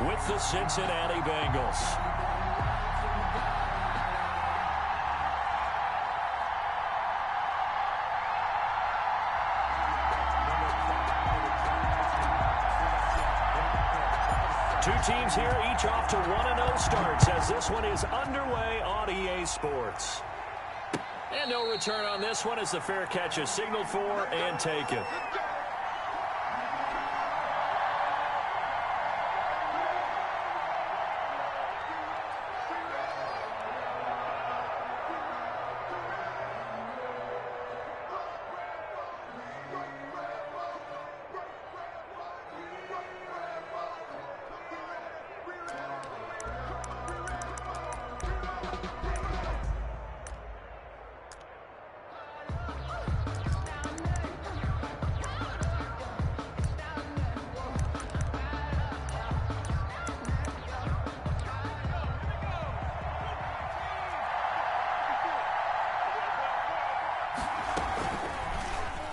with the Cincinnati Bengals. Two teams here, each off to 1-0 starts as this one is underway on EA Sports. And no return on this one as the fair catch is signaled for and taken.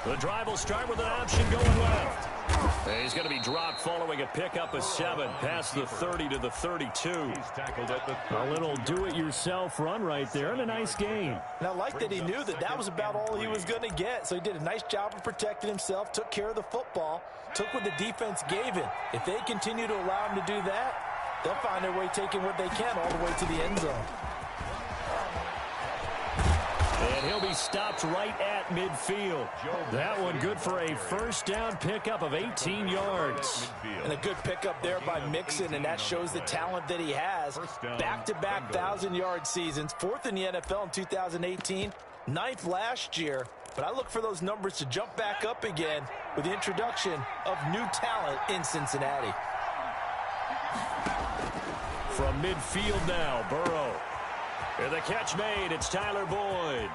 The drive will start with an option going left. He's going to be dropped following a pickup of 7 past the 30 to the 32. A little do-it-yourself run right there and a nice gain. And I like that he knew that that was about all he was going to get. So he did a nice job of protecting himself, took care of the football, took what the defense gave him. If they continue to allow him to do that, they'll find their way taking what they can all the way to the end zone. And he'll be stopped right at midfield. That one good for a first down pickup of 18 yards. And a good pickup there by Mixon, and that shows the talent that he has. Back-to-back 1,000-yard seasons, 4th in the NFL in 2018, 9th last year. But I look for those numbers to jump back up again with the introduction of new talent in Cincinnati. From midfield now, Burrow. And the catch made, it's Tyler Boyd.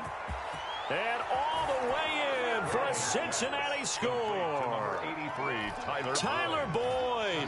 And all the way in for a Cincinnati score. 83, Tyler Boyd,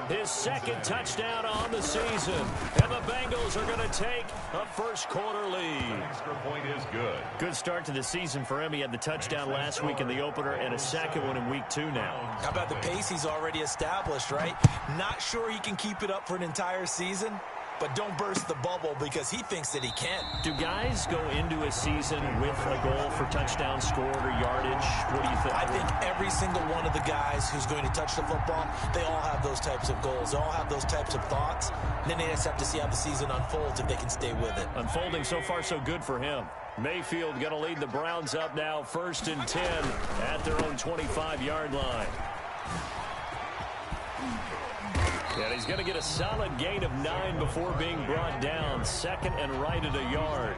his second touchdown on the season. And the Bengals are going to take a first-quarter lead. Extra point is good. Good start to the season for him. He had the touchdown last week in the opener and a second one in week 2 now. How about the pace he's already established, right? Not sure he can keep it up for an entire season, but don't burst the bubble because he thinks that he can. Do guys go into a season with a goal for touchdown scored or yardage? What do you think? I think every single one of the guys who's going to touch the football, they all have those types of goals. They all have those types of thoughts. And then they just have to see how the season unfolds if they can stay with it. Unfolding so far so good for him. Mayfield going to lead the Browns up now 1st and 10 at their own 25-yard line. And he's going to get a solid gain of 9 before being brought down. 2nd and right at a yard.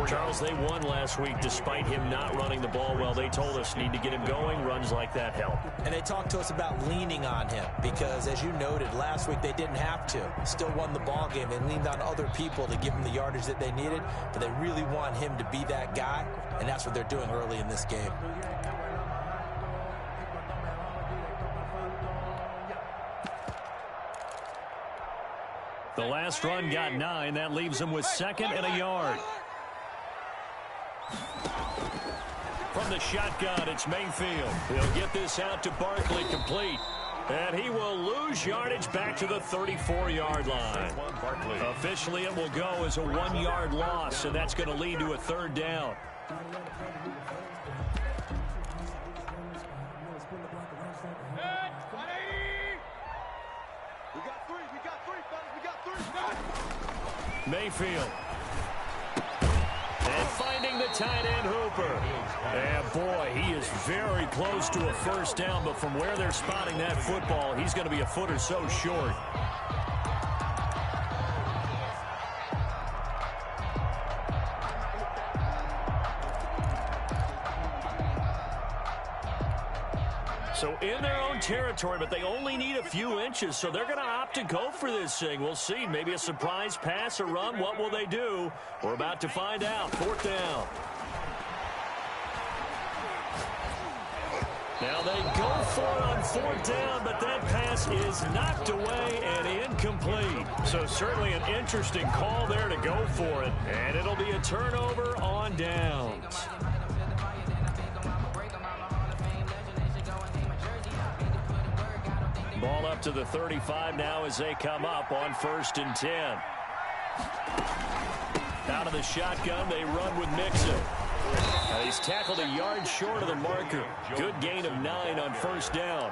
Charles, they won last week despite him not running the ball well. They told us need to get him going. Runs like that help. And they talked to us about leaning on him because, as you noted, last week they didn't have to. Still won the ball game. They leaned on other people to give him the yardage that they needed, but they really want him to be that guy, and that's what they're doing early in this game. The last run got 9. That leaves him with 2nd and a yard. From the shotgun, it's Mayfield. He'll get this out to Barkley, complete. And he will lose yardage back to the 34-yard line. Officially, it will go as a 1-yard loss, and that's going to lead to a 3rd down. Mayfield. And finding the tight end Hooper. And boy, he is very close to a first down, but from where they're spotting that football, he's going to be a foot or so short. So in their own territory, but they only need a few inches, so they're going to opt to go for this thing. We'll see. Maybe a surprise pass or run. What will they do? We're about to find out. 4th down. Now they go for it on 4th down, but that pass is knocked away and incomplete. So certainly an interesting call there to go for it, and it'll be a turnover on downs. Ball up to the 35 now as they come up on 1st and 10. Out of the shotgun, they run with Mixon. He's tackled a yard short of the marker. Good gain of 9 on 1st down.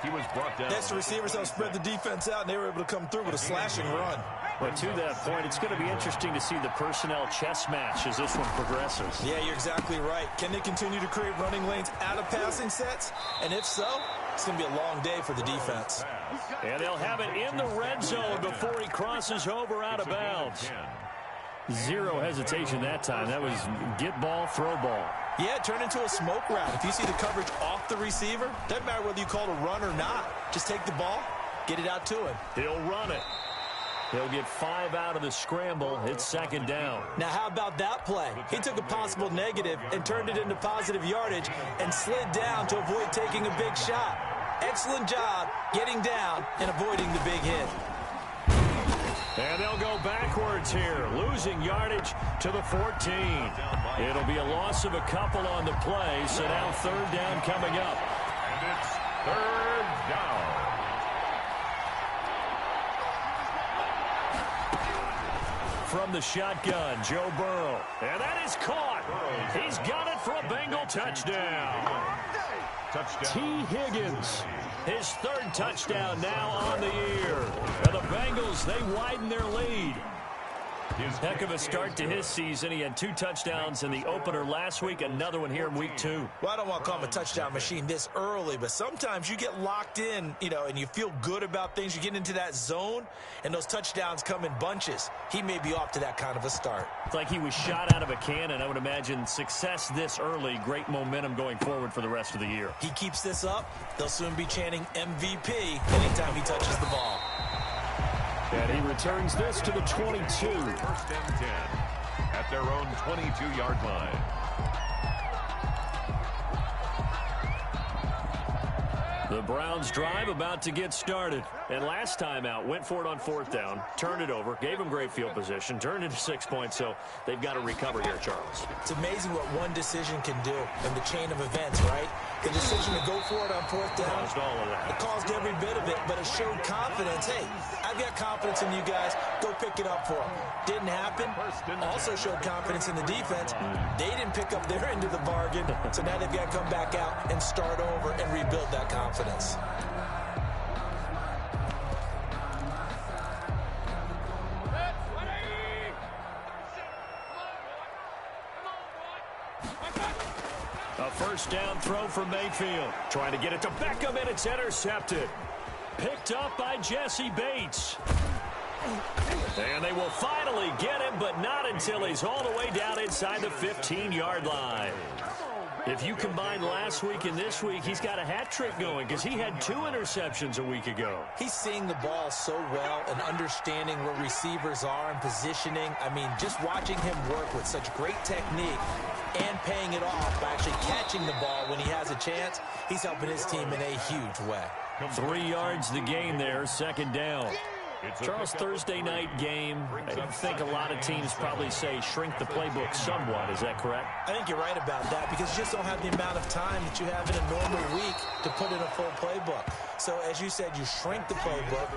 He was brought down. Next, the receivers helped spread the defense out, and they were able to come through with a slashing run. But to that point, it's going to be interesting to see the personnel chess match as this one progresses. Yeah, you're exactly right. Can they continue to create running lanes out of passing sets? And if so, it's going to be a long day for the defense. And they'll have it in the red zone before he crosses over out of bounds. Zero hesitation that time. That was get ball, throw ball. Yeah, it turned into a smoke route. If you see the coverage off the receiver, doesn't matter whether you call it a run or not. Just take the ball, get it out to him. He'll run it. He'll get 5 out of the scramble. It's 2nd down. Now, how about that play? He took a possible negative and turned it into positive yardage and slid down to avoid taking a big shot. Excellent job getting down and avoiding the big hit. And they'll go backwards here, losing yardage to the 14. It'll be a loss of a couple on the play, so now 3rd down coming up. And it's 3rd down. From the shotgun, Joe Burrow. And that is caught. He's got it for a Bengal touchdown. T. Higgins, his 3rd touchdown now on the year. And the Bengals, they widen their lead. Heck of a start to his season. He had 2 touchdowns in the opener last week, another one here in week 2. Well, I don't want to call him a touchdown machine this early, but sometimes you get locked in, and you feel good about things. You get into that zone, and those touchdowns come in bunches. He may be off to that kind of a start. It's like he was shot out of a cannon. I would imagine success this early, great momentum going forward for the rest of the year. He keeps this up, they'll soon be chanting MVP anytime he touches the ball. And he returns this to the 22. 1st and 10 at their own 22-yard line. The Browns drive about to get started. And last time out, went for it on 4th down, turned it over, gave him great field position, turned it to 6 points, so they've got to recover here, Charles. It's amazing what one decision can do in the chain of events, right? The decision to go for it on 4th down, Caused all of that. It caused every bit of it, but it showed confidence. Hey, I've got confidence in you guys. Go pick it up for them. Didn't happen. Also showed confidence in the defense. They didn't pick up their end of the bargain, so now they've got to come back out and start over and rebuild that confidence. A 1st down throw for Mayfield. Trying to get it to Beckham, and it's intercepted. Picked up by Jesse Bates. And they will finally get him, but not until he's all the way down inside the 15-yard line. If you combine last week and this week, he's got a hat trick going because he had 2 interceptions a week ago. He's seeing the ball so well and understanding where receivers are and positioning. I mean, just watching him work with such great technique and paying it off by actually catching the ball when he has a chance, he's helping his team in a huge way. 3 yards the gain there, 2nd down. Charles, Thursday night game, I think a lot of teams probably say shrink the playbook somewhat. Is that correct? I think you're right about that because you just don't have the amount of time that you have in a normal week to put in a full playbook. So, as you said, you shrink the playbook,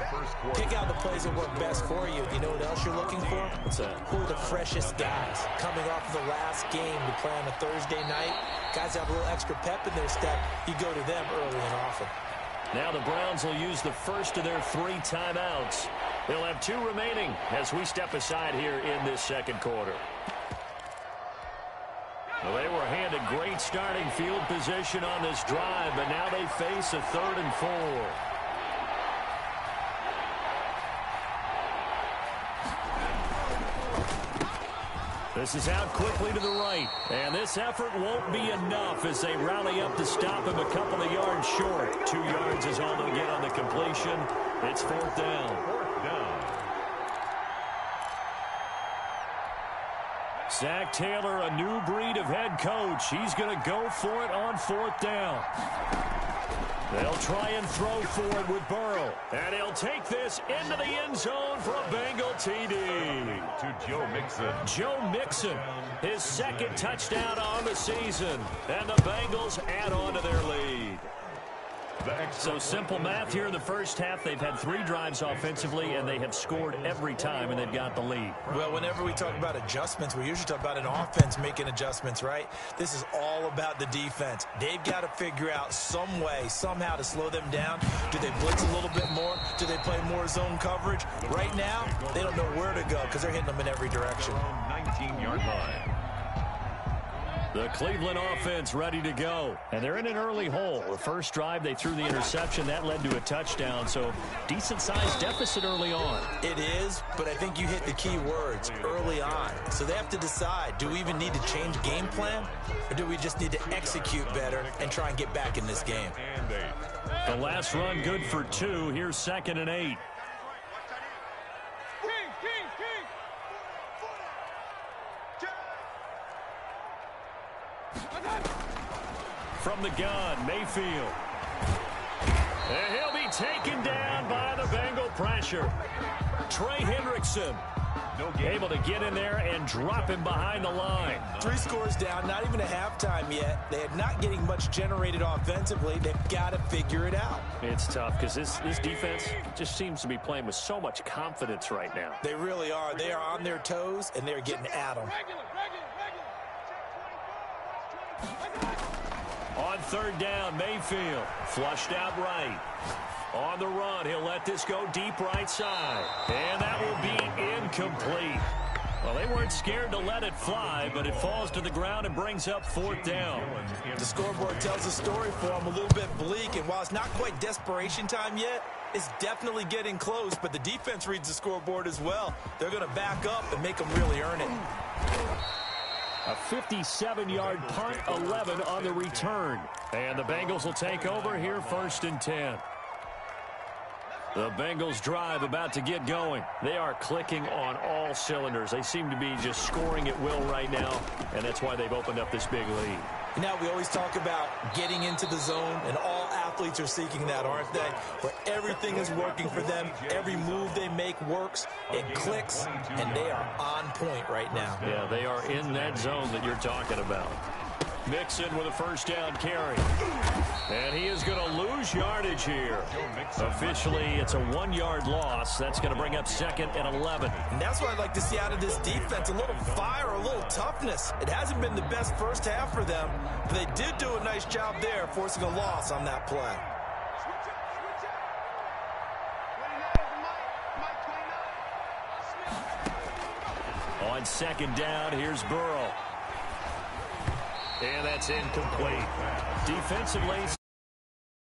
pick out the plays that work best for you. You know what else you're looking for? What's that? Who are the freshest guys coming off of the last game to play on a Thursday night? Guys have a little extra pep in their step. You go to them early and often. Now the Browns will use the first of their 3 timeouts. They'll have 2 remaining as we step aside here in this 2nd quarter. Well, they were handed great starting field position on this drive, but now they face a 3rd and 4. This is out quickly to the right, and this effort won't be enough as they rally up to stop him a couple of yards short. 2 yards is all they'll get on the completion. It's 4th down. Zach Taylor, a new breed of head coach. He's going to go for it on 4th down. They'll try and throw for it with Burrow. And he'll take this into the end zone for a Bengal TD. To Joe Mixon. Joe Mixon, his 2nd touchdown on the season. And the Bengals add on to their lead. So simple math here in the first half. They've had 3 drives offensively, and they have scored every time, and they've got the lead. Well, whenever we talk about adjustments, we usually talk about an offense making adjustments, right? This is all about the defense. They've got to figure out some way, somehow to slow them down. Do they blitz a little bit more? Do they play more zone coverage? Right now, they don't know where to go because they're hitting them in every direction. 19-yard line. The Cleveland offense ready to go. And they're in an early hole. The first drive, they threw the interception. That led to a touchdown. So decent-sized deficit early on. It is, but I think you hit the key words, early on. So they have to decide, do we even need to change game plan? Or do we just need to execute better and try and get back in this game? The last run good for 2. Here's 2nd and 8. From the gun, Mayfield. And he'll be taken down by the Bengal pressure. Trey Hendrickson able to get in there and drop him behind the line. 3 scores down, not even a halftime yet. They are not getting much generated offensively. They've got to figure it out. It's tough because this defense just seems to be playing with so much confidence right now. They really are. They are on their toes, and they're getting at them. On 3rd down, Mayfield flushed out right. On the run, he'll let this go deep right side. And that will be incomplete. Well, they weren't scared to let it fly, but it falls to the ground and brings up 4th down. The scoreboard tells a story for them, a little bit bleak, and while it's not quite desperation time yet, it's definitely getting close, but the defense reads the scoreboard as well. They're going to back up and make them really earn it. A 57-yard punt, 11 on the return. And the Bengals will take over here, 1st and 10. The Bengals drive about to get going. They are clicking on all cylinders. They seem to be just scoring at will right now, and that's why they've opened up this big lead. Now, we always talk about getting into the zone, and all athletes are seeking that, aren't they? Where everything is working for them. Every move they make works. It clicks, and they are on point right now. Yeah, they are in that zone that you're talking about. Mixon with a 1st down carry. And he is going to lose yardage here. Officially, it's a 1-yard loss. That's going to bring up 2nd and 11. And that's what I'd like to see out of this defense, a little fire, a little toughness. It hasn't been the best first half for them, but they did do a nice job there, forcing a loss on that play. On 2nd down, here's Burrow. And that's incomplete. Defensively,